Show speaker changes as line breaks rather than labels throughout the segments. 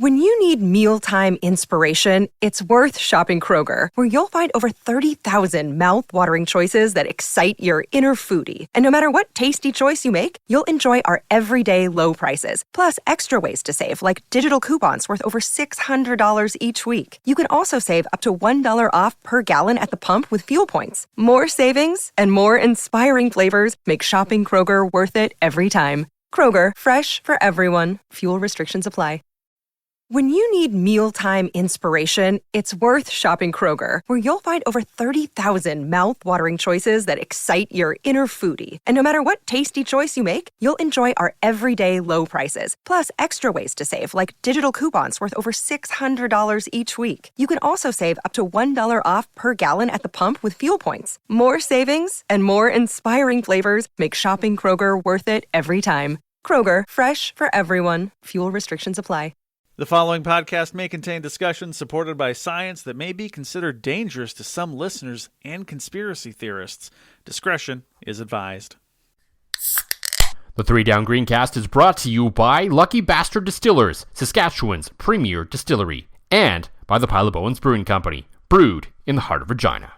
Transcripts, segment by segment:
When you need mealtime inspiration, it's worth shopping Kroger, where you'll find over 30,000 mouth-watering choices that excite your inner foodie. And no matter what tasty choice you make, you'll enjoy our everyday low prices, plus extra ways to save, like digital coupons worth over $600 each week. You can also save up to $1 off per gallon at the pump with fuel points. More savings and more inspiring flavors make shopping Kroger worth it every time. Kroger, fresh for everyone. Fuel restrictions apply. When you need mealtime inspiration, it's worth shopping Kroger, where you'll find over 30,000 mouth-watering choices that excite your inner foodie. And no matter what tasty choice you make, you'll enjoy our everyday low prices, plus extra ways to save, like digital coupons worth over $600 each week. You can also save up to $1 off per gallon at the pump with fuel points. More savings and more inspiring flavors make shopping Kroger worth it every time. Kroger, fresh for everyone. Fuel restrictions apply.
The following podcast may contain discussions supported by science that may be considered dangerous to some listeners and conspiracy theorists. Discretion is advised.
The Three Down Greencast is brought to you by Lucky Bastard Distillers, Saskatchewan's premier distillery, and by the Pile of Bones Brewing Company, brewed in the heart of Regina.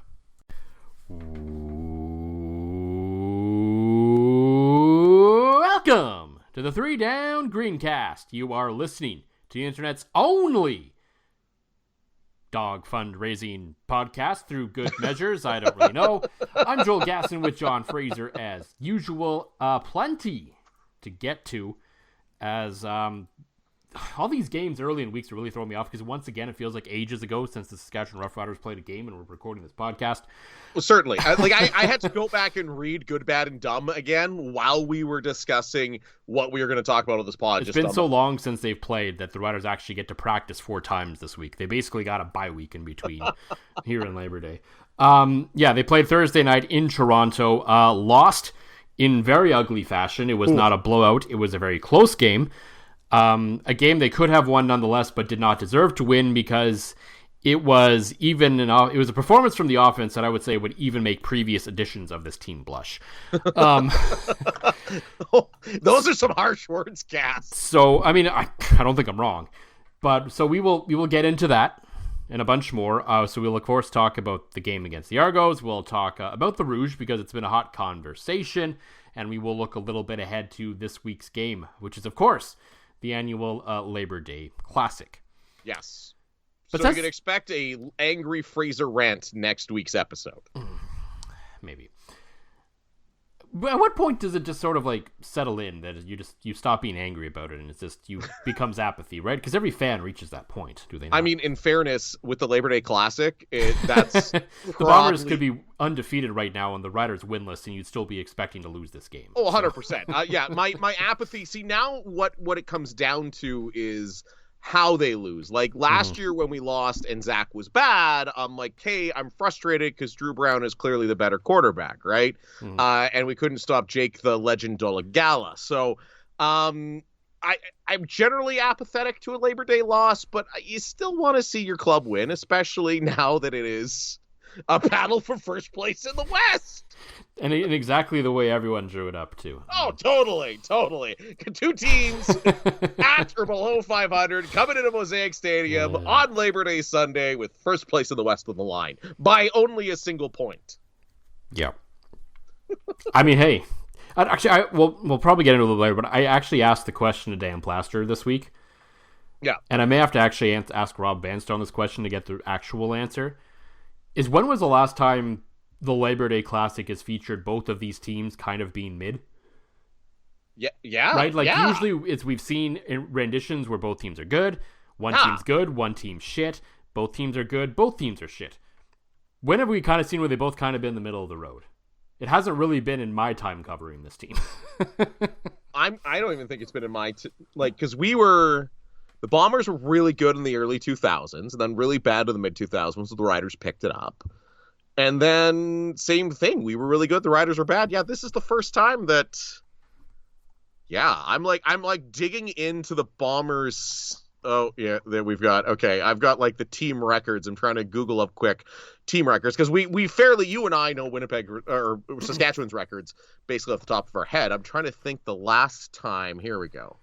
Welcome to the Three Down Greencast. You are listening to the internet's only dog fundraising podcast through good measures. I don't really know. I'm Joel Gasson with John Fraser as usual. Plenty to get to as all these games early in weeks are really throwing me off because once again it feels like ages ago since the Saskatchewan Roughriders played a game and we're recording this podcast.
Well, certainly. I had to go back and read Good, Bad, and Dumb again while we were discussing what we were going to talk about on this pod.
It's been so long since they've played that the Riders actually get to practice 4 times this week. They basically got a bye week in between here in Labor Day. They played Thursday night in Toronto, lost in very ugly fashion. It was not a blowout. It was a very close game. A game they could have won nonetheless, but did not deserve to win because it was a performance from the offense that I would say would even make previous editions of this team blush.
Those are some harsh words, Cass.
So, I mean, I don't think I'm wrong, but so we will get into that and a bunch more. So we'll of course talk about the game against the Argos. We'll talk about the Rouge because it's been a hot conversation, and we will look a little bit ahead to this week's game, which is of course the annual Labor Day Classic.
Yes.
But
so we can expect a angry Fraser rant next week's episode.
Maybe. But at what point does it just sort of like settle in that you stop being angry about it and it's just becomes apathy, right? Because every fan reaches that point, do they not?
I mean, in fairness, with the Labor Day Classic, that's
the Bombers could be undefeated right now on the Riders winless, and you'd still be expecting to lose this game.
Oh, 100%. Yeah, my apathy. See, now what it comes down to is how they lose. Like last year when we lost and Zach was bad, I'm like, hey, I'm frustrated because Drew Brown is clearly the better quarterback, right? And we couldn't stop Jake the Legend Dolegala. So I'm generally apathetic to a Labor Day loss, but you still want to see your club win, especially now that it is a battle for first place in the West.
And in exactly the way everyone drew it up, too.
Oh, totally. 2 teams at or below 500 coming into Mosaic Stadium on Labor Day Sunday with first place in the West on the line by only a single point.
Yeah. I mean, hey, we'll probably get into it a little later, but I actually asked the question to Dan Plaster this week.
Yeah.
And I may have to actually ask Rob Vanstone this question to get the actual answer. When was the last time the Labor Day Classic has featured both of these teams kind of being mid?
Yeah.
Right? Like usually we've seen in renditions where both teams are good, one team's good, one team's shit, both teams are good, both teams are shit. When have we kind of seen where they both kind of been in the middle of the road? It hasn't really been in my time covering this team.
I don't even think it's been in my because the Bombers were really good in the early 2000s and then really bad in the mid 2000s, so the Riders picked it up. And then same thing, we were really good, the Riders were bad. Yeah, this is the first time that I'm like digging into the Bombers. Oh yeah, there we've got. Okay, I've got like the team records. I'm trying to Google up quick team records because we fairly, you and I know Winnipeg or Saskatchewan's records basically off the top of our head. I'm trying to think the last time. Here we go.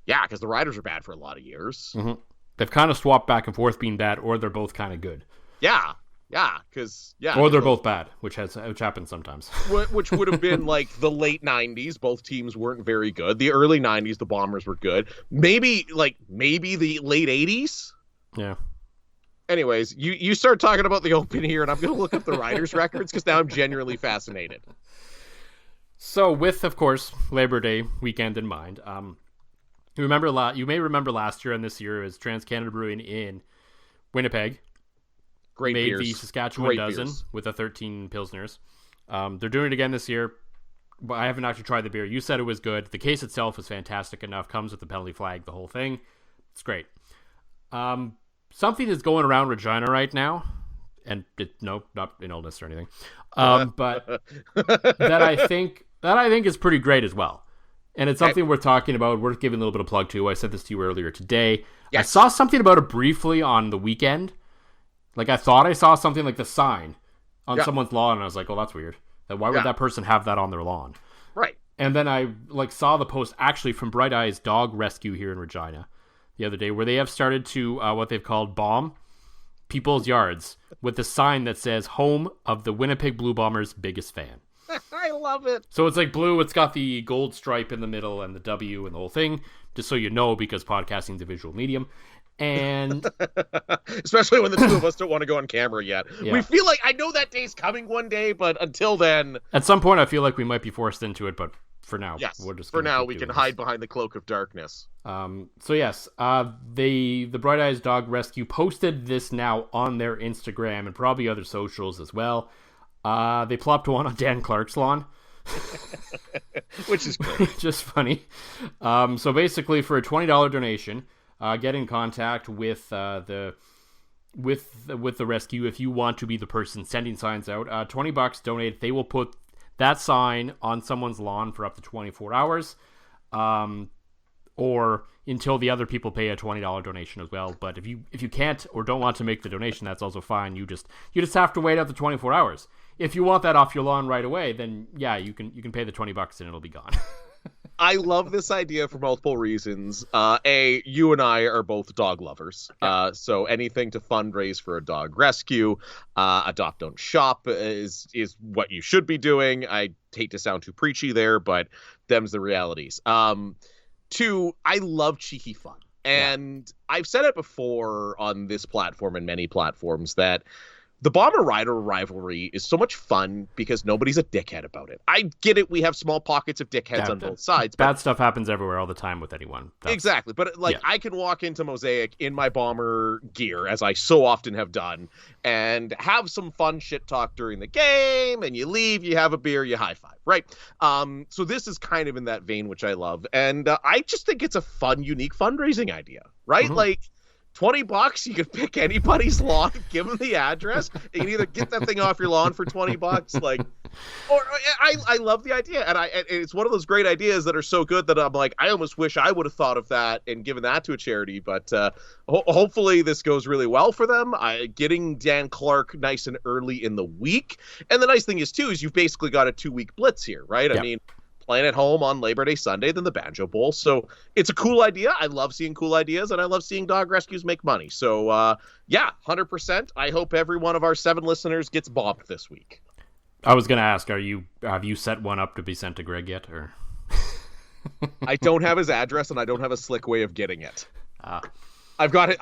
Yeah, because the Riders are bad for a lot of years.
Mm-hmm. They've kind of swapped back and forth being bad, or they're both kind of good.
Yeah, because
or they're both bad, which happens sometimes.
Which would have been like the late '90s. Both teams weren't very good. The early '90s, the Bombers were good. Maybe the late '80s.
Yeah.
Anyways, you start talking about the Open here, and I'm going to look up the Riders' records because now I'm genuinely fascinated.
So, with of course Labor Day weekend in mind, you may remember last year and this year is Trans-Canada Brewing in Winnipeg.
Great
made
beers.
the Saskatchewan
Great
dozen
beers.
with a 13 Pilsners. They're doing it again this year. But I haven't actually tried the beer. You said it was good. The case itself is fantastic enough. Comes with the penalty flag, the whole thing. It's great. Something is going around Regina right now, and not in illness or anything, but that I think is pretty great as well. And it's something we're talking about. We're giving a little bit of plug to. I said this to you earlier today. Yes. I saw something about it briefly on the weekend. Like, I thought I saw something like the sign on someone's lawn, and I was like, oh, that's weird. Why would that person have that on their lawn?
Right.
And then I saw the post actually from Bright Eyes Dog Rescue here in Regina the other day, where they have started to what they've called bomb people's yards with a sign that says "Home of the Winnipeg Blue Bombers' biggest fan."
I love it.
So it's like blue. It's got the gold stripe in the middle and the W and the whole thing, just so you know, because podcasting is a visual medium. And
especially when the two of us don't want to go on camera yet. Yeah. We feel like I know that day's coming one day, but until then,
at some point, I feel like we might be forced into it. But for now,
yes, we can
this.
hide behind the cloak of darkness.
So yes, the Bright Eyes Dog Rescue posted this now on their Instagram and probably other socials as well. They plopped one on Dan Clark's lawn.
Which is great.
Just funny. So basically, for a $20 donation, get in contact with the rescue if you want to be the person sending signs out. $20 donate. They will put that sign on someone's lawn for up to 24 hours, or until the other people pay a $20 donation as well. But if you can't or don't want to make the donation, that's also fine. You just have to wait out the 24 hours. If you want that off your lawn right away, then yeah, you can pay the $20 and it'll be gone.
I love this idea for multiple reasons. You and I are both dog lovers. So anything to fundraise for a dog rescue, Adopt Don't Shop is what you should be doing. I hate to sound too preachy there, but them's the realities. Two, I love cheeky fun. And I've said it before on this platform and many platforms that the Bomber-Rider rivalry is so much fun because nobody's a dickhead about it. I get it. We have small pockets of dickheads on both sides.
Bad stuff happens everywhere all the time with anyone.
Exactly. But I can walk into Mosaic in my Bomber gear, as I so often have done, and have some fun shit talk during the game, and you leave, you have a beer, you high five, right? So this is kind of in that vein, which I love. And I just think it's a fun, unique fundraising idea, right? Mm-hmm. Like, $20, you can pick anybody's lawn, give them the address, and you can either get that thing off your lawn for $20, I love the idea, and it's one of those great ideas that are so good that I'm like, I almost wish I would have thought of that and given that to a charity, but hopefully this goes really well for them. Getting Dan Clark nice and early in the week, and the nice thing is too, is you've basically got a 2-week blitz here, right? Yep. I mean, playing at home on Labor Day Sunday, then the Banjo Bowl. So it's a cool idea. I love seeing cool ideas, and I love seeing dog rescues make money. So, 100%. I hope every one of our 7 listeners gets bombed this week.
I was going to ask, have you set one up to be sent to Greg yet? Or
I don't have his address, and I don't have a slick way of getting it. I've got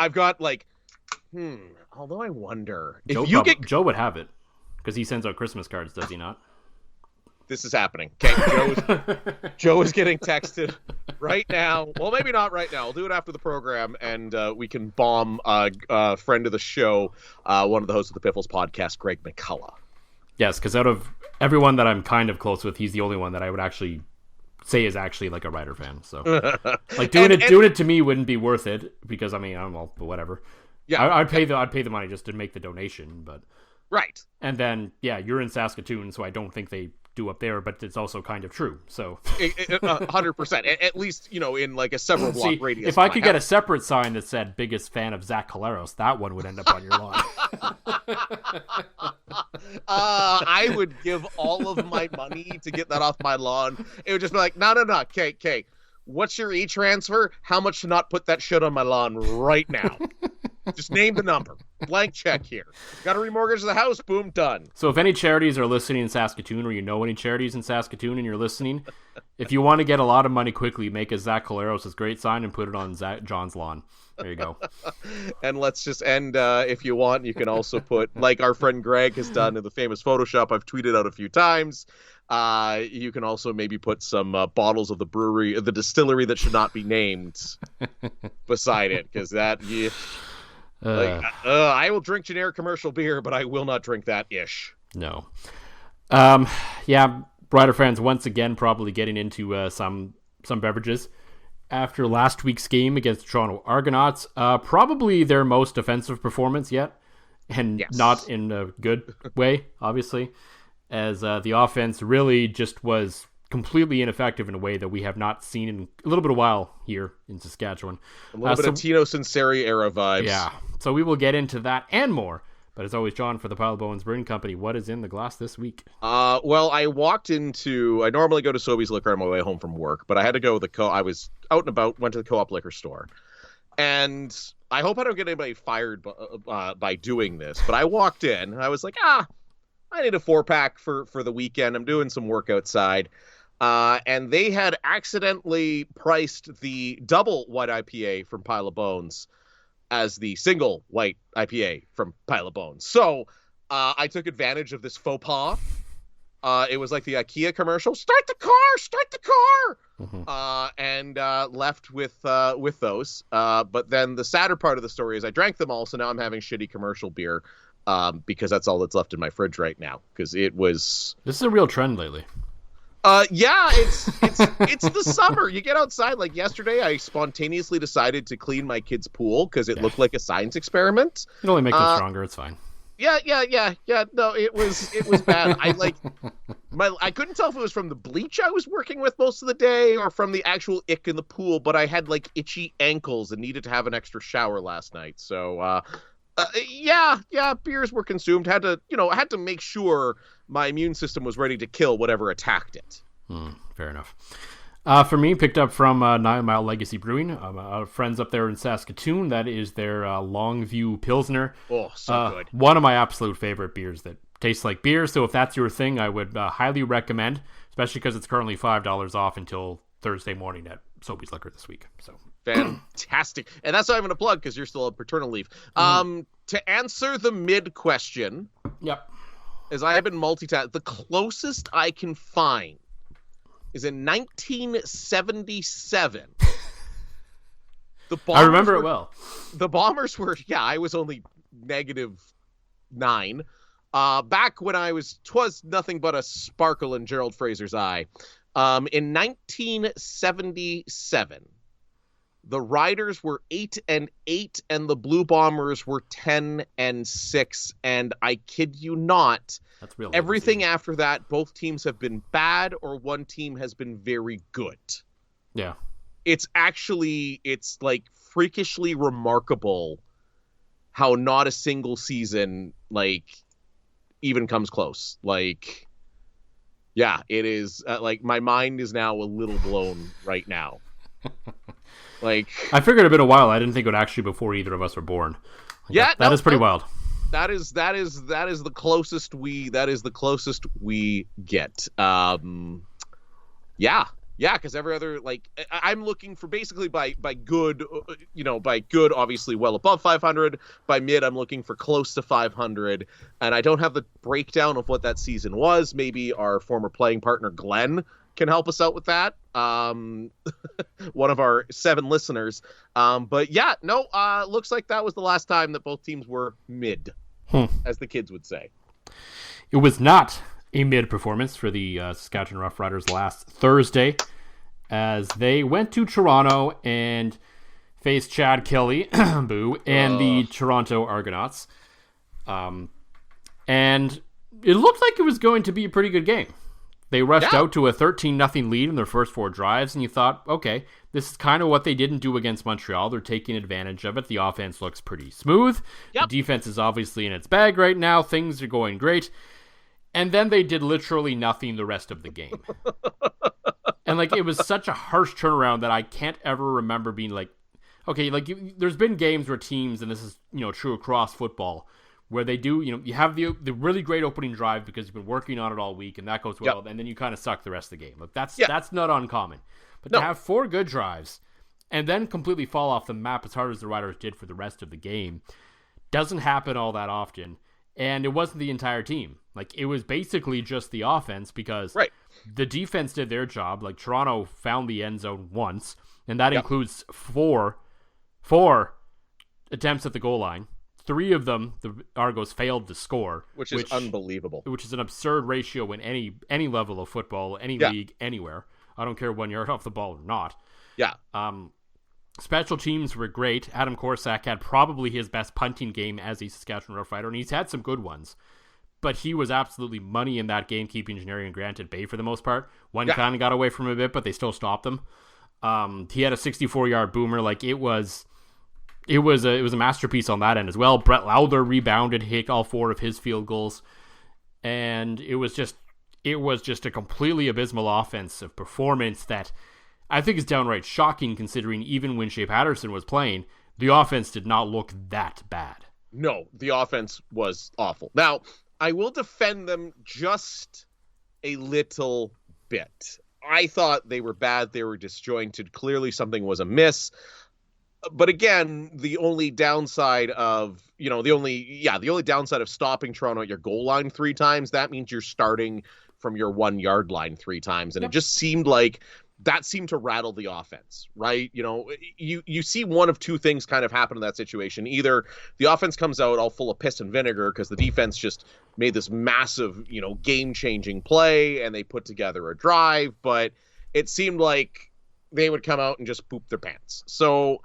although I wonder if
Joe would have it because he sends out Christmas cards, does he not?
This is happening. Okay, Joe is getting texted right now. Well, maybe not right now. We'll do it after the program, and we can bomb a friend of the show, one of the hosts of the Piffles podcast, Greg McCullough.
Yes, because out of everyone that I'm kind of close with, he's the only one that I would actually say is actually like a Rider fan. So, like doing it to me wouldn't be worth it because I mean I don't know, but whatever. Yeah, I'd pay the money just to make the donation, but
right.
And then you're in Saskatoon, so I don't think they do up there, but it's also kind of true. So
100%, at least, in like a several block radius.
If I could get a separate sign that said biggest fan of Zach Collaros, that one would end up on your lawn.
I would give all of my money to get that off my lawn. It would just be like, no, okay, What's your e-transfer? How much to not put that shit on my lawn right now? Just name the number. Blank check here. Got to remortgage the house. Boom, done.
So if any charities are listening in Saskatoon, or you know any charities in Saskatoon and you're listening, if you want to get a lot of money quickly, make a Zach Caleros' great sign and put it on John's lawn. There you go.
And let's just end, if you want, you can also put, like our friend Greg has done in the famous Photoshop I've tweeted out a few times, you can also maybe put some bottles of the distillery that should not be named beside it, because that, I will drink generic commercial beer, but I will not drink that ish.
No. Yeah, Rider fans once again probably getting into some beverages. After last week's game against the Toronto Argonauts, probably their most offensive performance yet, and not in a good way, obviously, as the offense really just was completely ineffective in a way that we have not seen in a little bit of while here in Saskatchewan.
A little bit of Tino Sinceri era vibes.
Yeah, so we will get into that and more. But as always, John, for the Pile of Bones Brewing Company, what is in the glass this week?
Well, I normally go to Sobeys Liquor on my way home from work, but I had to go I was out and about, went to the Co-op liquor store. And I hope I don't get anybody fired by doing this, but I walked in and I was like, I need a 4-pack for the weekend. I'm doing some work outside. And they had accidentally priced the double white IPA from Pile of Bones as the single white IPA from Pile of Bones. So I took advantage of this faux pas. It was like the IKEA commercial, start the car! Mm-hmm. And left with those. But then the sadder part of the story is I drank them all, so now I'm having shitty commercial beer because that's all that's left in my fridge right now. Because it was...
This is a real trend lately.
Yeah, it's the summer. You get outside. Like yesterday, I spontaneously decided to clean my kid's pool because it looked like a science experiment.
It only makes it stronger. It's fine.
Yeah. No, it was bad. I couldn't tell if it was from the bleach I was working with most of the day or from the actual ick in the pool. But I had like itchy ankles and needed to have an extra shower last night. So beers were consumed. Had to make sure my immune system was ready to kill whatever attacked it.
Fair enough. For me, picked up from 9 Mile Legacy Brewing. Friends up there in Saskatoon. That is their Longview Pilsner.
Oh, so good.
One of my absolute favorite beers that tastes like beer. So if that's your thing, I would highly recommend, especially because it's currently $5 off until Thursday morning at Sobeys Liquor this week. So
fantastic. And that's what I'm going to plug because you're still on paternal leave. To answer the mid question.
Yep.
As I have been multitasking, the closest I can find is in 1977.
I remember it well.
The Bombers were, I was only -9. Back when 'twas nothing but a sparkle in Gerald Fraser's eye. In 1977, the Riders were 8-8, and the Blue Bombers were 10-6. And I kid you not,
that's real.
Everything after that, both teams have been bad, or one team has been very good.
Yeah,
it's like freakishly remarkable how not a single season even comes close. It is my mind is now a little blown right now. I
figured it'd been a while. I didn't think it would actually before either of us were born. That is pretty wild.
That is the closest we get. Because every other I'm looking for basically by good, obviously well above 500. By mid, I'm looking for close to 500, and I don't have the breakdown of what that season was. Maybe our former playing partner Glenn can help us out with that. One of our 7 listeners. Looks like that was the last time that both teams were mid, as the kids would say.
It was not a mid performance for the Saskatchewan Roughriders last Thursday, as they went to Toronto and faced Chad Kelly, boo, and the Toronto Argonauts. And it looked like it was going to be a pretty good game. They rushed out to a 13-0 lead in their first 4 drives, and you thought, okay, this is kind of what they didn't do against Montreal. They're taking advantage of it. The offense looks pretty smooth. Yep. The defense is obviously in its bag right now. Things are going great. And then they did literally nothing the rest of the game. And like, it was such a harsh turnaround that I can't ever remember being like, okay, like there's been games where teams, and this is, true across football, where they do, you have the really great opening drive because you've been working on it all week and that goes well, and then you kind of suck the rest of the game. Like that's not uncommon. But to have 4 good drives and then completely fall off the map as hard as the Riders did for the rest of the game doesn't happen all that often. And it wasn't the entire team. Like, it was basically just the offense because the defense did their job. Like, Toronto found the end zone once, and that includes four attempts at the goal line. 3 of them, the Argos failed to score. Which
is unbelievable. Which
is an absurd ratio in any level of football, any league, anywhere. I don't care 1 yard off the ball or not.
Yeah.
Special teams were great. Adam Korsak had probably his best punting game as a Saskatchewan Roughrider, and he's had some good ones. But he was absolutely money in that game, keeping Generian and Grant at bay for the most part. One kind of got away from him a bit, but they still stopped them. He had a 64-yard boomer. Like, it was a masterpiece on that end as well. Brett Lowther rebounded, hit all 4 of his field goals, and it was just a completely abysmal offensive performance that I think is downright shocking, considering even when Shea Patterson was playing, the offense did not look that bad.
No, the offense was awful. Now, I will defend them just a little bit. I thought they were bad. They were disjointed. Clearly something was amiss. But again, the only downside of, the only downside of stopping Toronto at your goal line 3 times, that means you're starting from your 1 yard line 3 times. And it just seemed like that seemed to rattle the offense, right? You see one of 2 things kind of happen in that situation. Either the offense comes out all full of piss and vinegar because the defense just made this massive, game-changing play and they put together a drive, but it seemed like they would come out and just poop their pants. So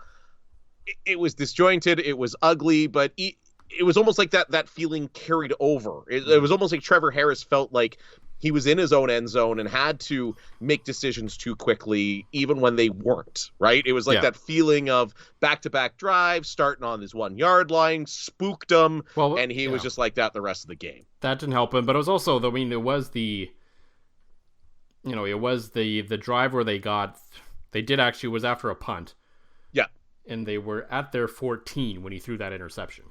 it was disjointed, it was ugly, but it was almost like that feeling carried over. It was almost like Trevor Harris felt like he was in his own end zone and had to make decisions too quickly, even when they weren't, right? It was like that feeling of back-to-back drives, starting on his 1 yard line, spooked him, and he was just like that the rest of the game.
That didn't help him, but it was also, it was the drive where was after a punt.
Yeah.
And they were at their 14 when he threw that interception.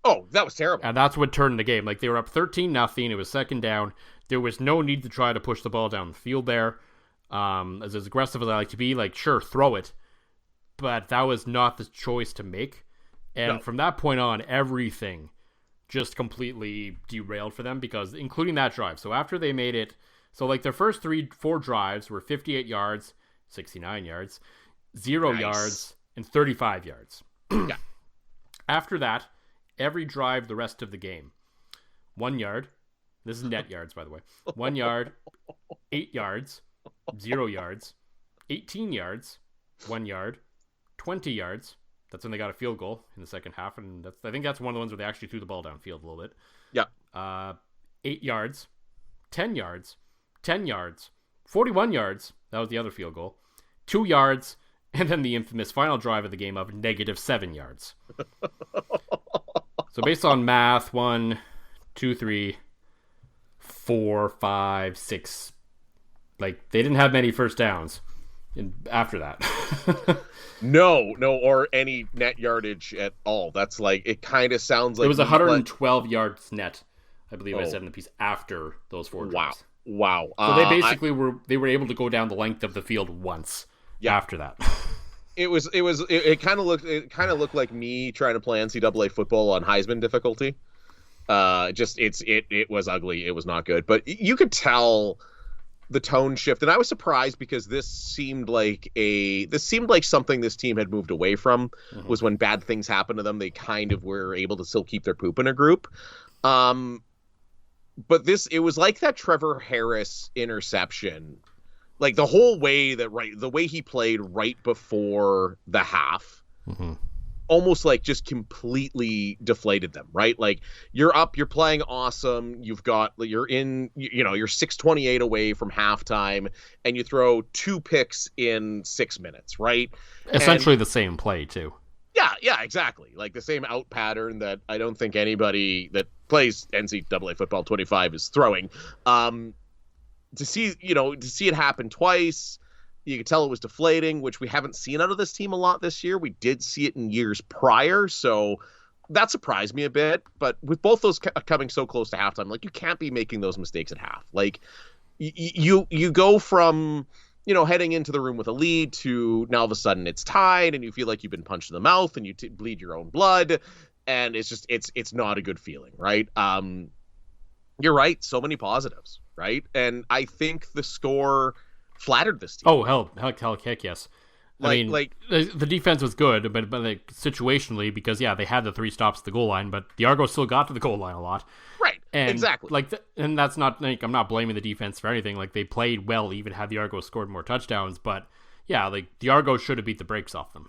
Oh, that was terrible.
And that's what turned the game. Like, they were up 13-0. It was second down. There was no need to try to push the ball down the field there. As aggressive as I like to be, like, sure, throw it. But that was not the choice to make. And from that point on, everything just completely derailed for them, because including that drive. So after they made it, their first 4 drives were 58 yards, 69 yards, 0 yards, and 35 yards.
Yeah.
After that, every drive the rest of the game, 1 yard. This is net yards, by the way. 1 yard, 8 yards, 0 yards, 18 yards, 1 yard, 20 yards. That's when they got a field goal in the second half, and I think that's one of the ones where they actually threw the ball downfield a little bit.
Yeah.
8 yards, 10 yards, 10 yards, 41 yards. That was the other field goal. 2 yards, and then the infamous final drive of the game of -7 yards. So based on math, 1, 2, 3, 4, 5, 6. Like, they didn't have many first downs after that.
No, or any net yardage at all. That's like, it kind of sounds like...
It was 112 yards net, I believe I said in the piece, after those 4 drives.
Wow.
So they basically were able to go down the length of the field once after that.
It kind of looked like me trying to play NCAA football on Heisman difficulty. It was ugly. It was not good. But you could tell the tone shift, and I was surprised because this seemed like something this team had moved away from. Was when bad things happened to them, they kind of were able to still keep their poop in a group. But it was like that Trevor Harris interception. Like, the whole way the way he played right before the half, almost like just completely deflated them, right? Like, you're up, you're playing awesome, you're 6:28 away from halftime, and you throw 2 picks in 6 minutes, right?
Essentially the same play too.
Yeah, exactly. Like, the same out pattern that I don't think anybody that plays NCAA football 25 is throwing. to see it happen twice, you could tell it was deflating, which we haven't seen out of this team a lot this year. We did see it in years prior, so that surprised me a bit. But with both those coming so close to halftime, like, you can't be making those mistakes at half. Like, you go from, heading into the room with a lead to now all of a sudden it's tied and you feel like you've been punched in the mouth and you bleed your own blood, and it's not a good feeling, right? You're right, so many positives, right? And I think the score flattered this team.
Oh, heck yes. I mean, the defense was good, but like, situationally, because they had the 3 stops at the goal line, but the Argos still got to the goal line a lot.
Right.
And
exactly.
And that's not, like, I'm not blaming the defense for anything. Like, they played well, even had the Argos scored more touchdowns. But the Argos should have beat the brakes off them.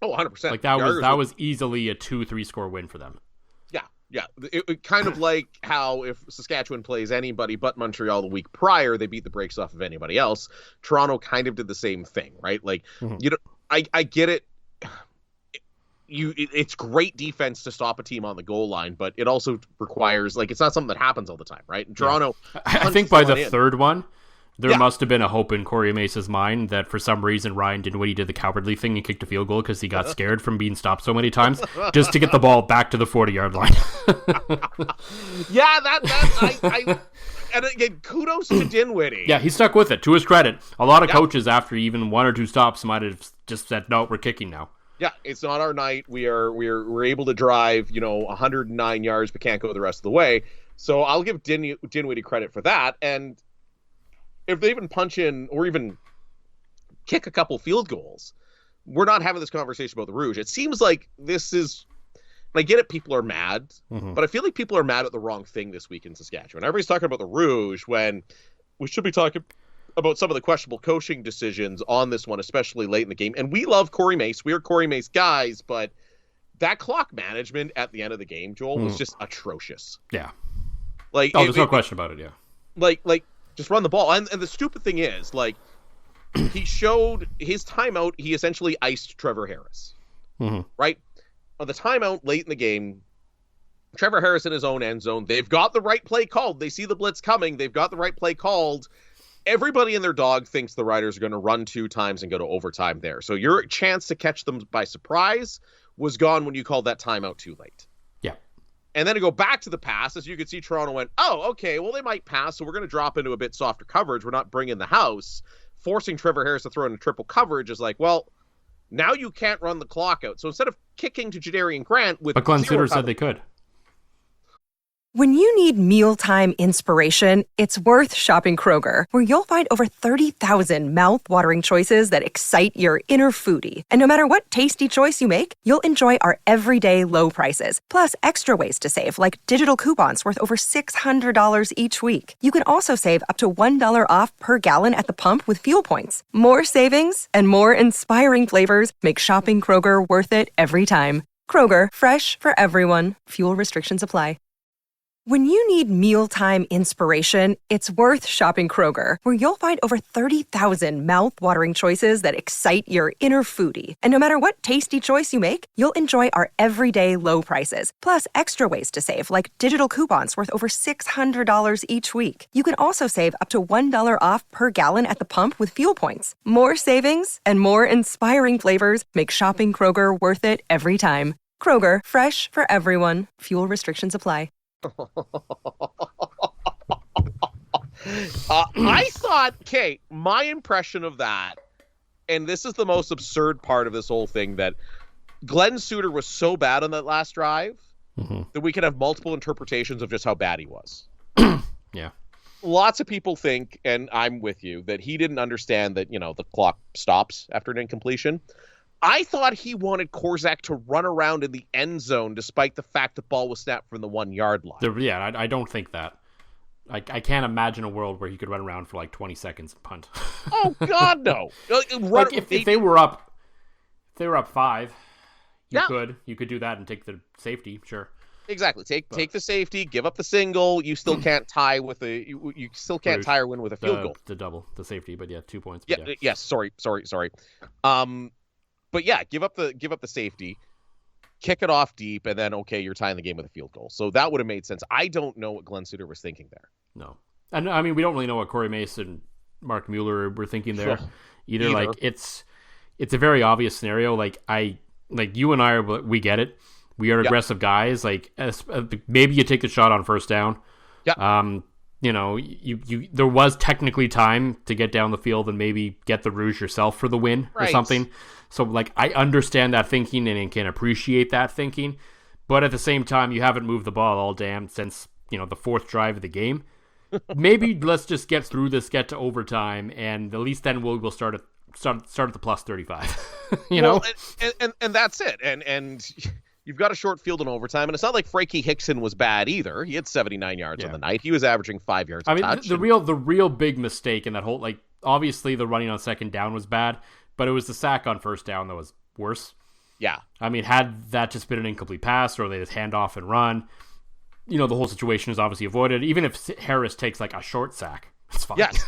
Oh, 100%.
Like, that was easily a 2-3 score win for them.
Yeah, it kind of like how if Saskatchewan plays anybody but Montreal the week prior, they beat the brakes off of anybody else. Toronto kind of did the same thing, right? Like, I get it. It's great defense to stop a team on the goal line, but it also requires, like, it's not something that happens all the time, right? And Toronto,
I think by the third one, there must have been a hope in Corey Mace's mind that for some reason Ryan Dinwiddie did the cowardly thing and kicked a field goal because he got scared from being stopped so many times, just to get the ball back to the 40-yard line.
And again, kudos to Dinwiddie.
Yeah, he stuck with it, to his credit. A lot of coaches, after even 1 or 2 stops, might have just said, no, we're kicking now.
Yeah, it's not our night. We're able to drive, 109 yards, but can't go the rest of the way. So I'll give Dinwiddie credit for that. And if they even punch in or even kick a couple field goals, we're not having this conversation about the Rouge. It seems like this is, and I get it, people are mad, but I feel like people are mad at the wrong thing this week in Saskatchewan. Everybody's talking about the Rouge when we should be talking about some of the questionable coaching decisions on this one, especially late in the game. And we love Corey Mace. We are Corey Mace guys, but that clock management at the end of the game, Joel, was just atrocious.
Yeah.
Like,
there's no question about it, yeah.
Like, just run the ball. And the stupid thing is, like, he showed his timeout, he essentially iced Trevor Harris. Right? On the timeout late in the game, Trevor Harris in his own end zone, they've got the right play called. They see the blitz coming. They've got the right play called. Everybody and their dog thinks the Riders are going to run 2 times and go to overtime there. So your chance to catch them by surprise was gone when you called that timeout too late.
Yeah.
And then to go back to the pass, as you could see, Toronto went, oh, okay, well, they might pass, so we're going to drop into a bit softer coverage. We're not bringing the house. Forcing Trevor Harris to throw in a triple coverage is like, well, now you can't run the clock out. So instead of kicking to Jadarian Grant with...
But Glenn Suter said they could.
When you need mealtime inspiration, it's worth shopping Kroger, where you'll find over 30,000 mouth-watering choices that excite your inner foodie. And no matter what tasty choice you make, you'll enjoy our everyday low prices, plus extra ways to save, like digital coupons worth over $600 each week. You can also save up to $1 off per gallon at the pump with fuel points. More savings and more inspiring flavors make shopping Kroger worth it every time. Kroger, fresh for everyone. Fuel restrictions apply. When you need mealtime inspiration, it's worth shopping Kroger, where you'll find over 30,000 mouth-watering choices that excite your inner foodie. And no matter what tasty choice you make, you'll enjoy our everyday low prices, plus extra ways to save, like digital coupons worth over $600 each week. You can also save up to $1 off per gallon at the pump with fuel points. More savings and more inspiring flavors make shopping Kroger worth it every time. Kroger, fresh for everyone. Fuel restrictions apply.
I thought, Kate, my impression of that, and this is the most absurd part of this whole thing, that Glenn Suter was so bad on that last drive that we could have multiple interpretations of just how bad he was.
Yeah.
Lots of people think, and I'm with you, that he didn't understand that, the clock stops after an incompletion. I thought he wanted Korzak to run around in the end zone despite the fact the ball was snapped from the 1-yard line.
I don't think that. I can't imagine a world where he could run around for like 20 seconds and punt.
Oh, God, no.
If they were up 5, you could do that and take the safety, sure.
Exactly. Take the safety, give up the single. You still can't tie with you still can't tie or win with a field goal.
The double, the safety, but 2 points.
Yeah. Yes. Sorry. But yeah, give up the safety, kick it off deep, and then, okay, you're tying the game with a field goal. So that would have made sense. I don't know what Glenn Suter was thinking there.
No. And I mean, we don't really know what Corey Mason, Mark Mueller were thinking there either. Like it's a very obvious scenario. Like you and I we get it. We are aggressive guys. Like maybe you take the shot on first down.
Yeah.
You there was technically time to get down the field and maybe get the rouge yourself for the win or something. So like I understand that thinking and can appreciate that thinking, but at the same time you haven't moved the ball all damn since the fourth drive of the game. Maybe let's just get through this, get to overtime, and at least then we'll start at the plus 35.
And that's it. And you've got a short field in overtime, and it's not like Frankie Hickson was bad either. He had 79 yards on the night. He was averaging 5 yards a touch.
The real big mistake in that whole, like, obviously the running on second down was bad, but it was the sack on first down that was worse.
Yeah.
I mean, had that just been an incomplete pass or they just hand off and run, the whole situation is obviously avoided. Even if Harris takes like a short sack, it's fine.
Yes,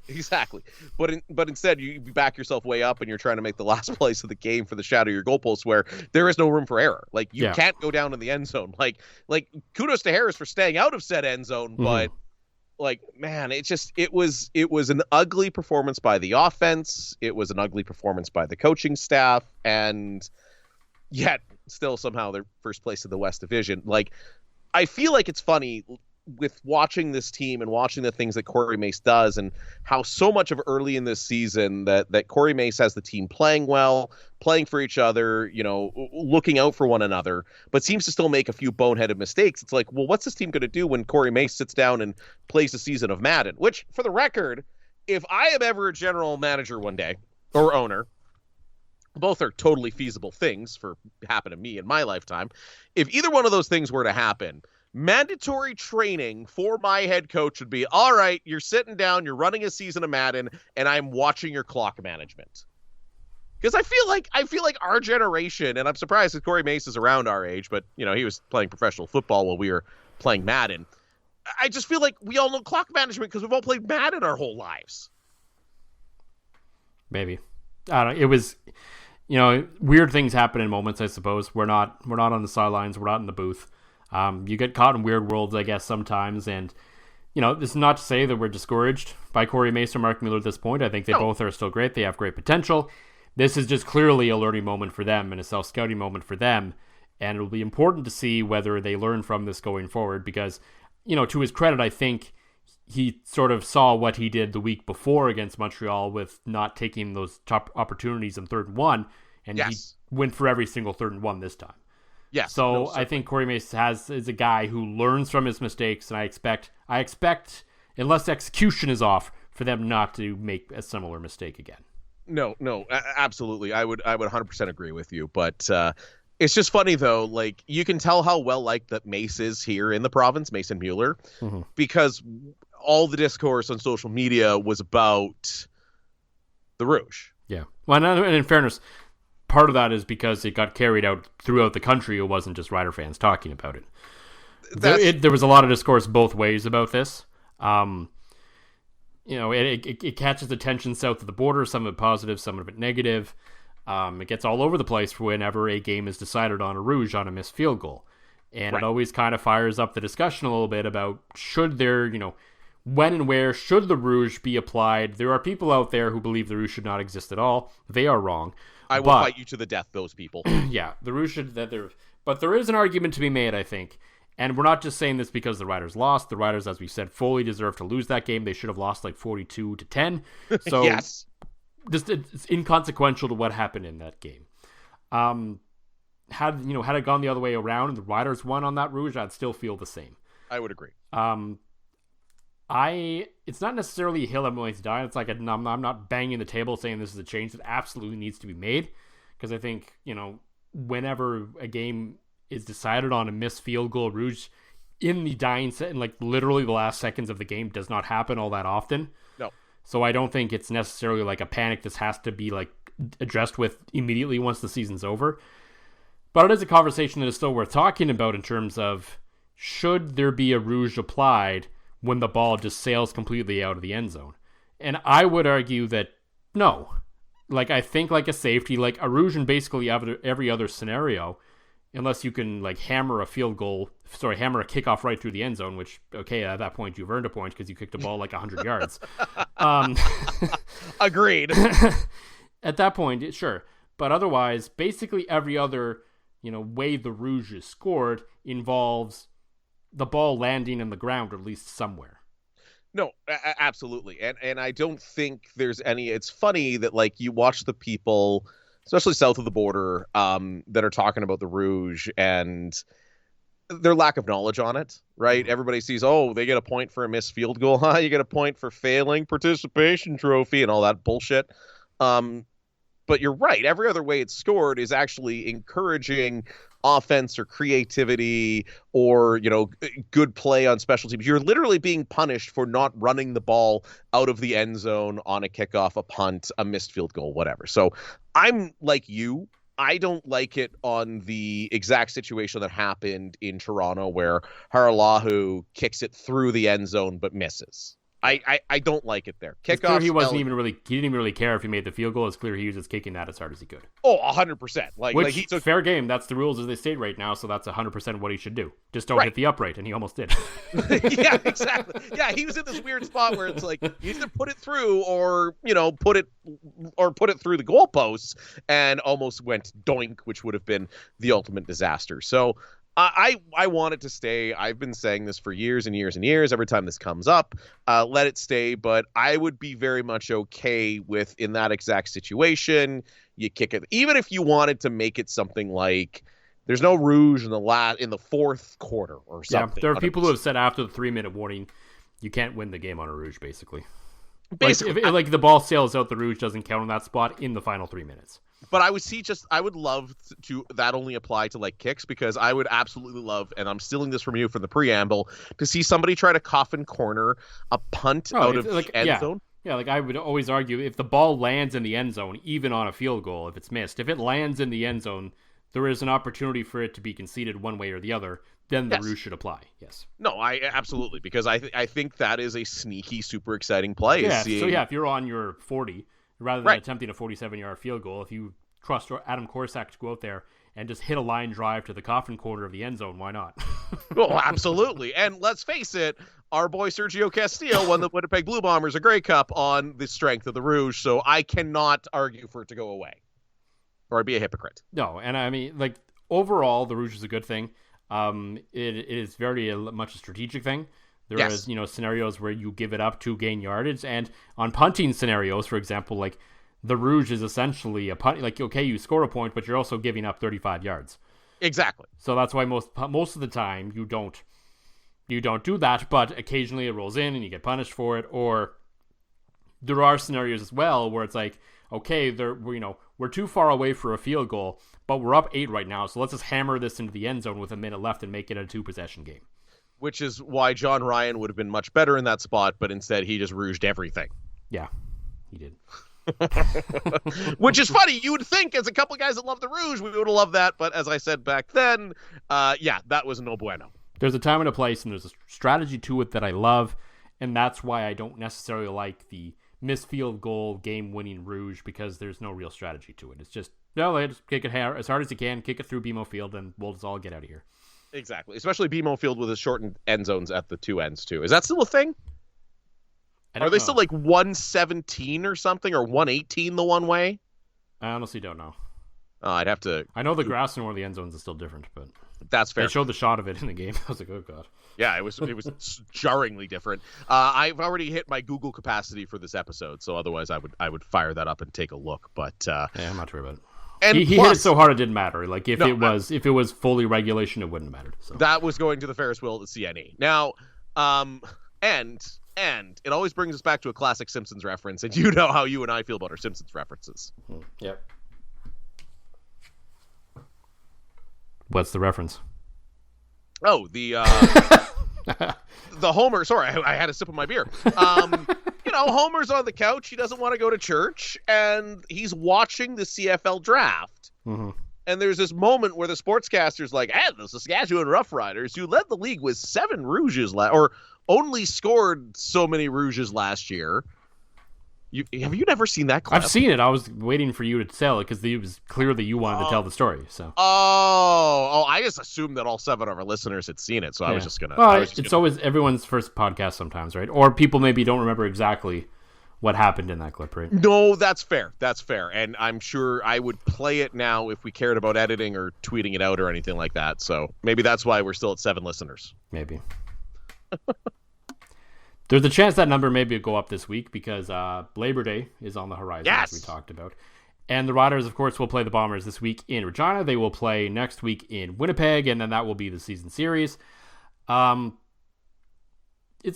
exactly. But instead, you back yourself way up and you're trying to make the last place of the game for the shadow of your goalpost where there is no room for error. Like you can't go down in the end zone. Like kudos to Harris for staying out of said end zone, but like, man, it was an ugly performance by the offense. It was an ugly performance by the coaching staff, and yet still somehow they're first place in the West Division. Like, I feel like it's funny with watching this team and watching the things that Corey Mace does and how so much of early in this season that Corey Mace has the team playing well, playing for each other, looking out for one another, but seems to still make a few boneheaded mistakes. It's like, well, what's this team going to do when Corey Mace sits down and plays a season of Madden? Which, for the record, if I am ever a general manager one day or owner, both are totally feasible things for happen to me in my lifetime. If either one of those things were to happen, mandatory training for my head coach would be, all right, you're sitting down, you're running a season of Madden, and I'm watching your clock management. Because I feel like our generation, and I'm surprised that Corey Mace is around our age, but he was playing professional football while we were playing Madden. I just feel like we all know clock management because we've all played Madden our whole lives.
Maybe. I don't know. It was, weird things happen in moments, I suppose. We're not on the sidelines. We're not in the booth. You get caught in weird worlds, I guess, sometimes. And, this is not to say that we're discouraged by Corey Mace or Mark Mueller at this point. I think they both are still great. They have great potential. This is just clearly a learning moment for them and a self-scouting moment for them. And it'll be important to see whether they learn from this going forward because, to his credit, I think he sort of saw what he did the week before against Montreal with not taking those top opportunities in 3rd and 1. And he went for every single 3rd and 1 this time.
Yes.
So I think Corey Mace is a guy who learns from his mistakes, and I expect, unless execution is off, for them not to make a similar mistake again.
No, absolutely. I would 100% agree with you. But it's just funny, though. Like, you can tell how well liked that Mace is here in the province, Mace and Mueller, because all the discourse on social media was about the Rouge.
Yeah. Well, and in fairness, part of that is because it got carried out throughout the country. It wasn't just Rider fans talking about it. There was a lot of discourse both ways about this. It catches attention south of the border, some of it positive, some of it negative. It gets all over the place whenever a game is decided on a rouge on a missed field goal. And it always kind of fires up the discussion a little bit about should there, when and where should the rouge be applied. There are people out there who believe the rouge should not exist at all. They are wrong.
I will fight you to the death, those people.
Yeah, the rouge should. But there is an argument to be made, I think. And we're not just saying this because the Riders lost. The Riders, as we said, fully deserve to lose that game. They should have lost like 42-10. So
yes.
Just it's inconsequential to what happened in that game. Had it gone the other way around and the Riders won on that rouge, I'd still feel the same.
I would agree.
It's not necessarily a hill I'm willing to die. It's like I'm not banging the table saying this is a change that absolutely needs to be made, because I think whenever a game is decided on a missed field goal, rouge in the dying set, and like literally the last seconds of the game does not happen all that often.
No.
So I don't think it's necessarily like a panic. This has to be like addressed with immediately once the season's over. But it is a conversation that is still worth talking about in terms of should there be a rouge applied when the ball just sails completely out of the end zone. And I would argue that no. Like, I think like a safety, like a rouge in basically every other scenario, unless you can like hammer a kickoff right through the end zone, which, okay, at that point you've earned a point because you kicked a ball like 100 yards.
Agreed.
At that point, sure. But otherwise, basically every other, way the Rouge is scored involves the ball landing in the ground, or at least somewhere.
No, absolutely. And I don't think there's any, it's funny that like you watch the people, especially south of the border, that are talking about the Rouge and their lack of knowledge on it, right? Mm-hmm. Everybody sees, they get a point for a missed field goal. You get a point for failing participation trophy and all that bullshit. But you're right. Every other way it's scored is actually encouraging offense or creativity or, good play on special teams. You're literally being punished for not running the ball out of the end zone on a kickoff, a punt, a missed field goal, whatever. So I'm like you. I don't like it on the exact situation that happened in Toronto where Haralahu kicks it through the end zone but misses. I don't like it there. Kickoff.
He didn't even really care if he made the field goal. It's clear he was just kicking that as hard as he could.
100%.
Fair game. That's the rules as they state right now. So that's 100% what he should do. Just don't hit the upright, and he almost did.
Yeah, exactly. Yeah, he was in this weird spot where it's like you either put it through or put it through the goalposts, and almost went doink, which would have been the ultimate disaster. So. I want it to stay. I've been saying this for years and years and years. Every time this comes up, let it stay. But I would be very much okay with, in that exact situation, you kick it. Even if you wanted to make it something like there's no Rouge in the fourth quarter or something.
Yeah, there are people who have said after the 3-minute warning, you can't win the game on a Rouge, basically.
Basically,
if the ball sails out, the Rouge doesn't count on that spot in the final 3 minutes.
But I would love to that only apply to like kicks, because I would absolutely love, and I'm stealing this from you from the preamble, to see somebody try to coffin corner a punt out of the end zone.
Yeah, like I would always argue, if the ball lands in the end zone, even on a field goal, if it's missed, if it lands in the end zone, there is an opportunity for it to be conceded one way or the other. Then the Rouge should apply. Yes.
No, I absolutely, because I think that is a sneaky, super exciting play.
Yeah. So if you're on your 40, rather than attempting a 47-yard field goal, if you trust Adam Korsak to go out there and just hit a line drive to the coffin corner of the end zone, why not?
Well, absolutely. And let's face it, our boy Sergio Castillo won the Winnipeg Blue Bombers a Grey Cup on the strength of the Rouge, so I cannot argue for it to go away, or I'd be a hypocrite.
No, and I mean, like, overall, the Rouge is a good thing. It is very much a strategic thing. There is, scenarios where you give it up to gain yardage, and on punting scenarios, for example, like the Rouge is essentially a punt. Like, okay, you score a point, but you're also giving up 35 yards.
Exactly.
So that's why most of the time you don't do that, but occasionally it rolls in and you get punished for it. Or there are scenarios as well where it's like, okay, we're too far away for a field goal, but we're up 8 right now, so let's just hammer this into the end zone with a minute left and make it a 2-possession game.
Which is why John Ryan would have been much better in that spot, but instead he just rouged everything.
Yeah, he did.
Which is funny. You would think, as a couple of guys that love the Rouge, we would have loved that, but as I said back then, that was no bueno.
There's a time and a place, and there's a strategy to it that I love, and that's why I don't necessarily like the missed field goal game-winning Rouge, because there's no real strategy to it. It's just, just kick it as hard as you can, kick it through BMO Field, and we'll just all get out of here.
Exactly, especially BMO Field with its shortened end zones at the two ends, too. Is that still a thing? Are they still like 117 or something, or 118 the one way?
I honestly don't know.
I'd have to...
I know the grass in one of the end zones is still different, but...
That's fair.
They showed the shot of it in the game. I was like, oh, God.
Yeah, it was jarringly different. I've already hit my Google capacity for this episode, so otherwise I would fire that up and take a look. But
yeah, I'm not sure about it.
And
he hit it so hard it didn't matter. Like if it was fully regulation, it wouldn't have mattered. So.
That was going to the Ferris wheel at the CNE. Now, and it always brings us back to a classic Simpsons reference, and you know how you and I feel about our Simpsons references.
Yep. What's the reference?
Oh, the Homer. Sorry, I had a sip of my beer. Homer's on the couch. He doesn't want to go to church, and he's watching the CFL draft.
Mm-hmm.
And there's this moment where the sportscaster's like, the Saskatchewan Roughriders, who led the league with 7 Rouges or only scored so many Rouges last year. Have you never seen that clip?
I've seen it. I was waiting for you to tell it because it was clear that you wanted to tell the story. So.
I just assumed that all 7 of our listeners had seen it, so I was just gonna.
Well, it's always everyone's first podcast sometimes, right? Or people maybe don't remember exactly what happened in that clip, right?
No, that's fair. That's fair, and I'm sure I would play it now if we cared about editing or tweeting it out or anything like that. So maybe that's why we're still at 7 listeners.
Maybe. There's a chance that number maybe will go up this week because Labor Day is on the horizon, as we talked about. And the Riders, of course, will play the Bombers this week in Regina. They will play next week in Winnipeg, and then that will be the season series. It's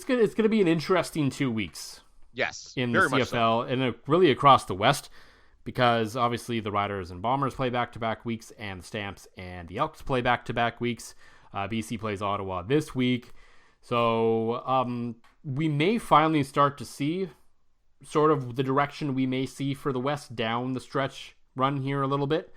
gonna be an interesting 2 weeks.
Yes,
in the CFL and really across the West, because obviously the Riders and Bombers play back-to-back weeks, and the Stamps and the Elks play back-to-back weeks. BC plays Ottawa this week. So we may finally start to see sort of the direction we may see for the West down the stretch run here a little bit.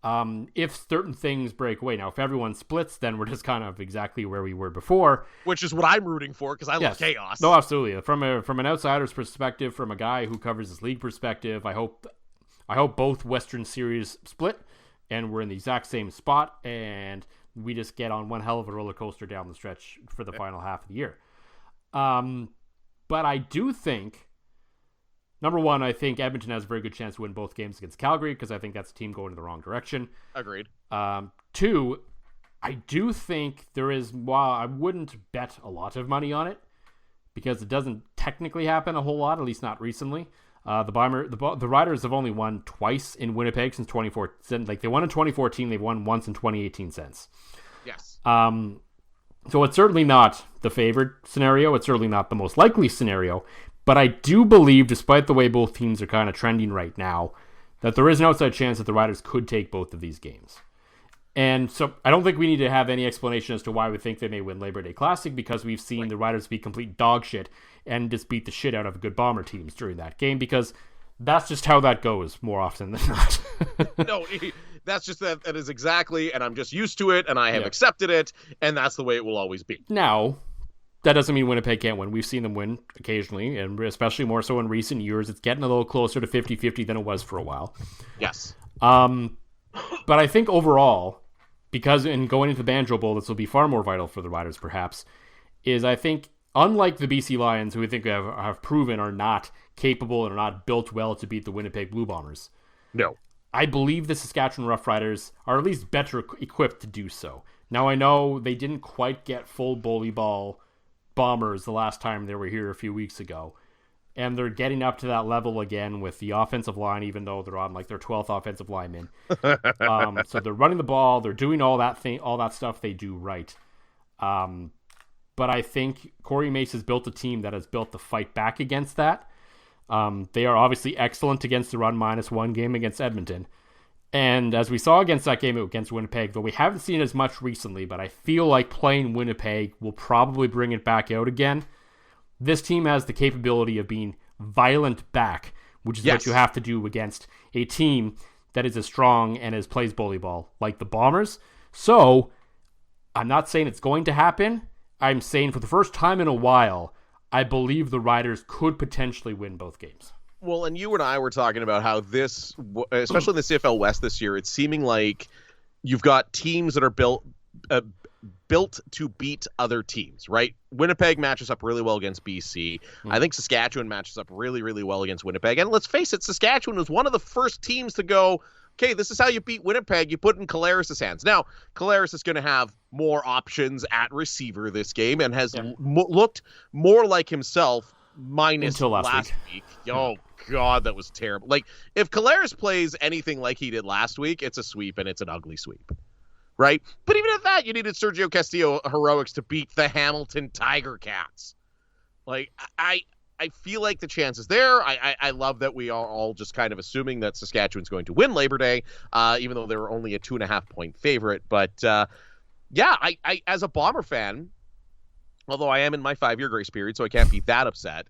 If certain things break away. Now, if everyone splits, then we're just kind of exactly where we were before.
Which is what I'm rooting for, because I love chaos.
No, absolutely. From an outsider's perspective, from a guy who covers this league perspective, I hope both Western Series split, and we're in the exact same spot, and we just get on one hell of a roller coaster down the stretch for the final half of the year. But I do think, number one, I think Edmonton has a very good chance to win both games against Calgary, because I think that's a team going in the wrong direction.
Agreed.
2, I do think there is, while I wouldn't bet a lot of money on it, because it doesn't technically happen a whole lot, at least not recently. The Riders have only won twice in Winnipeg since 2014. Like, they won in 2014, they've won once in 2018 since.
Yes.
So it's certainly not the favored scenario. It's certainly not the most likely scenario. But I do believe, despite the way both teams are kind of trending right now, that there is an outside chance that the Riders could take both of these games. And so I don't think we need to have any explanation as to why we think they may win Labor Day Classic, because we've seen the Riders be complete dog shit and just beat the shit out of good Bomber teams during that game, because that's just how that goes more often than not.
No, that's just that is exactly, and I'm just used to it, and I have accepted it, and that's the way it will always be.
Now, that doesn't mean Winnipeg can't win. We've seen them win occasionally, and especially more so in recent years. It's getting a little closer to 50-50 than it was for a while.
Yes.
But I think overall, because in going into the Banjo Bowl, this will be far more vital for the Riders perhaps, is I think, unlike the BC Lions, who we think have proven are not capable and are not built well to beat the Winnipeg Blue Bombers.
No.
I believe the Saskatchewan Roughriders are at least better equipped to do so. Now, I know they didn't quite get full bully ball Bombers the last time they were here a few weeks ago, and they're getting up to that level again with the offensive line, even though they're on like their 12th offensive lineman. So they're running the ball, they're doing all that stuff they do right. But I think Corey Mace has built a team that has built the fight back against that. They are obviously excellent against the run -1 game against Edmonton. And as we saw against that game against Winnipeg, though we haven't seen it as much recently, but I feel like playing Winnipeg will probably bring it back out again. This team has the capability of being violent back, which is what you have to do against a team that is as strong and as plays bully ball like the Bombers. So I'm not saying it's going to happen. I'm saying for the first time in a while, I believe the Riders could potentially win both games.
Well, and you and I were talking about how this, especially in the CFL West this year, it's seeming like you've got teams that are built to beat other teams, right? Winnipeg matches up really well against BC. I think Saskatchewan matches up really, really well against Winnipeg. And let's face it, Saskatchewan was one of the first teams to go, okay, this is how you beat Winnipeg. You put it in Collaros' hands. Now, Collaros is going to have more options at receiver this game and has looked more like himself minus
until last
week. Oh, God, that was terrible. Like, if Collaros plays anything like he did last week, it's a sweep, and it's an ugly sweep. Right? But even at that, you needed Sergio Castillo heroics to beat the Hamilton Tiger Cats. Like, I feel like the chance is there. I love that we are all just kind of assuming that Saskatchewan's going to win Labor Day, even though they were only a 2.5-point favorite. But, I as a Bomber fan, although I am in my 5-year grace period, so I can't be that upset,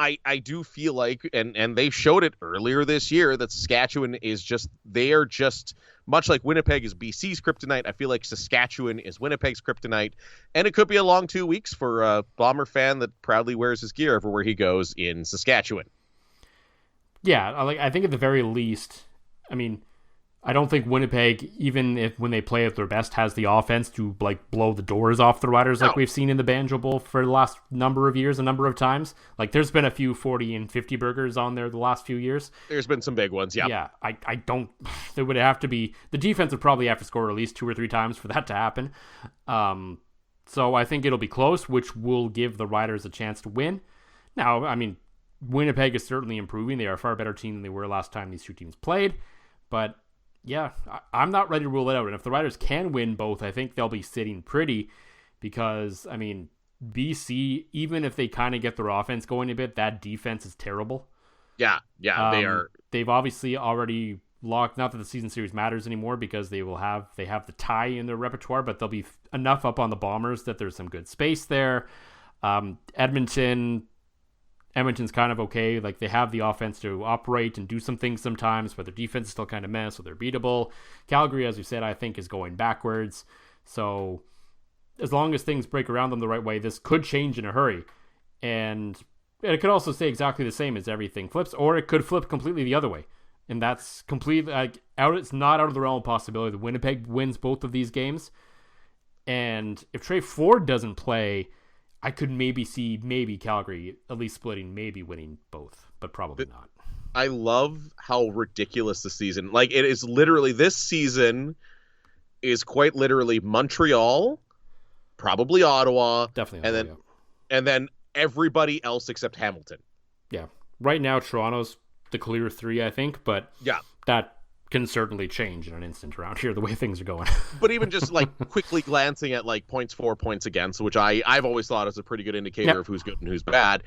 I do feel like, and they showed it earlier this year, that Saskatchewan is just, they are just, much like Winnipeg is BC's kryptonite, I feel like Saskatchewan is Winnipeg's kryptonite, and it could be a long 2 weeks for a Bomber fan that proudly wears his gear everywhere he goes in Saskatchewan.
Yeah, I think at the very least, I mean, I don't think Winnipeg, even if when they play at their best, has the offense to like blow the doors off the Riders like we've seen in the Banjo Bowl for the last number of years, a number of times. Like there's been a few 40 and 50 burgers on there the last few years.
There's been some big ones, yeah.
Yeah, I don't, there would have to be, the defense would probably have to score at least 2 or 3 times for that to happen. So I think it'll be close, which will give the Riders a chance to win. Now, I mean, Winnipeg is certainly improving. They are a far better team than they were last time these two teams played. But yeah, I'm not ready to rule it out. And if the Riders can win both, I think they'll be sitting pretty because, I mean, BC, even if they kind of get their offense going a bit, that defense is terrible.
Yeah, they are.
They've obviously already locked, not that the season series matters anymore because they have the tie in their repertoire, but they'll be enough up on the Bombers that there's some good space there. Edmonton's kind of okay. Like they have the offense to operate and do some things sometimes, but their defense is still kind of mess, so they're beatable. Calgary, as you said, I think is going backwards. So as long as things break around them the right way, this could change in a hurry. And it could also stay exactly the same as everything flips, or it could flip completely the other way. And that's completely it's not out of the realm of possibility that Winnipeg wins both of these games. And if Trey Ford doesn't play, I could maybe see Calgary at least splitting, maybe winning both, but probably not.
I love how ridiculous the season. Like it is literally, this season is quite literally Montreal, probably Ottawa,
definitely,
and then everybody else except Hamilton.
Yeah, right now Toronto's the clear 3, I think, but
yeah,
that can certainly change in an instant around here the way things are going.
But even just like quickly glancing at like points for, points against, which I've always thought is a pretty good indicator of who's good and who's bad.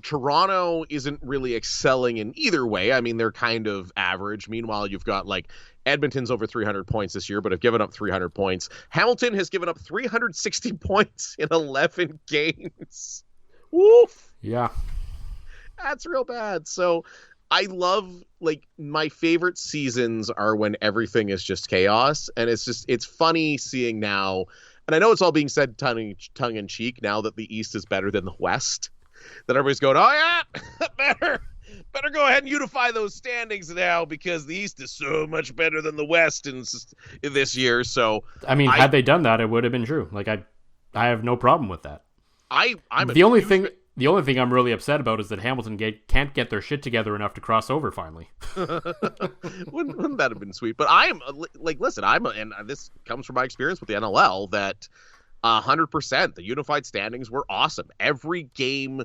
Toronto isn't really excelling in either way. I mean, they're kind of average. Meanwhile, you've got like Edmonton's over 300 points this year, but have given up 300 points. Hamilton has given up 360 points in 11 games. Woof.
Yeah.
That's real bad. So I love, like, my favorite seasons are when everything is just chaos. And it's funny seeing now, and I know it's all being said tongue in cheek now that the East is better than the West, that everybody's going, oh yeah, better go ahead and unify those standings now because the East is so much better than the West in this year. So,
I mean, had they done that, it would have been true. Like, I have no problem with that. The only thing I'm really upset about is that Hamilton can't get their shit together enough to cross over finally.
Wouldn't that have been sweet? But I am like, listen, and this comes from my experience with the NLL, that 100% the unified standings were awesome. Every game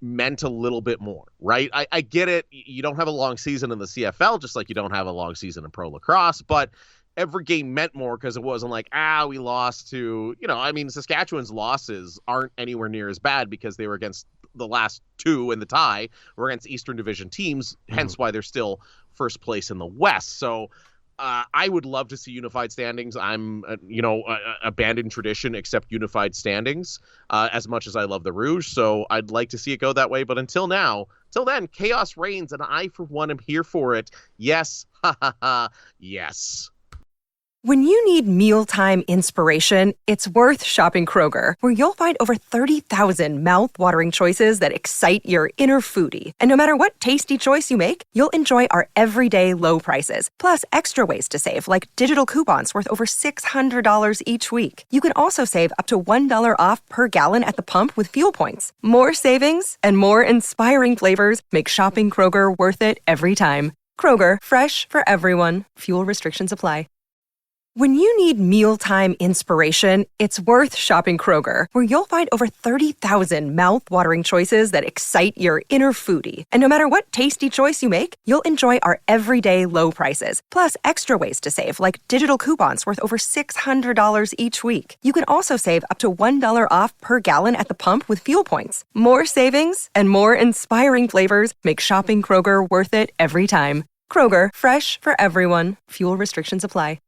meant a little bit more, right? I get it. You don't have a long season in the CFL, just like you don't have a long season in pro lacrosse, but every game meant more because it wasn't like, we lost to, I mean, Saskatchewan's losses aren't anywhere near as bad because they were against the last 2 in the tie, were against Eastern Division teams, hence why they're still first place in the West. So I would love to see unified standings. I'm, abandoned tradition except unified standings as much as I love the Rouge. So I'd like to see it go that way. But until then, chaos reigns, and I, for one, am here for it. Yes. Yes.
When you need mealtime inspiration, it's worth shopping Kroger, where you'll find over 30,000 mouth-watering choices that excite your inner foodie. And no matter what tasty choice you make, you'll enjoy our everyday low prices, plus extra ways to save, like digital coupons worth over $600 each week. You can also save up to $1 off per gallon at the pump with fuel points. More savings and more inspiring flavors make shopping Kroger worth it every time. Kroger, fresh for everyone. Fuel restrictions apply. When you need mealtime inspiration, it's worth shopping Kroger, where you'll find over 30,000 mouth-watering choices that excite your inner foodie. And no matter what tasty choice you make, you'll enjoy our everyday low prices, plus extra ways to save, like digital coupons worth over $600 each week. You can also save up to $1 off per gallon at the pump with fuel points. More savings and more inspiring flavors make shopping Kroger worth it every time. Kroger, fresh for everyone. Fuel restrictions apply.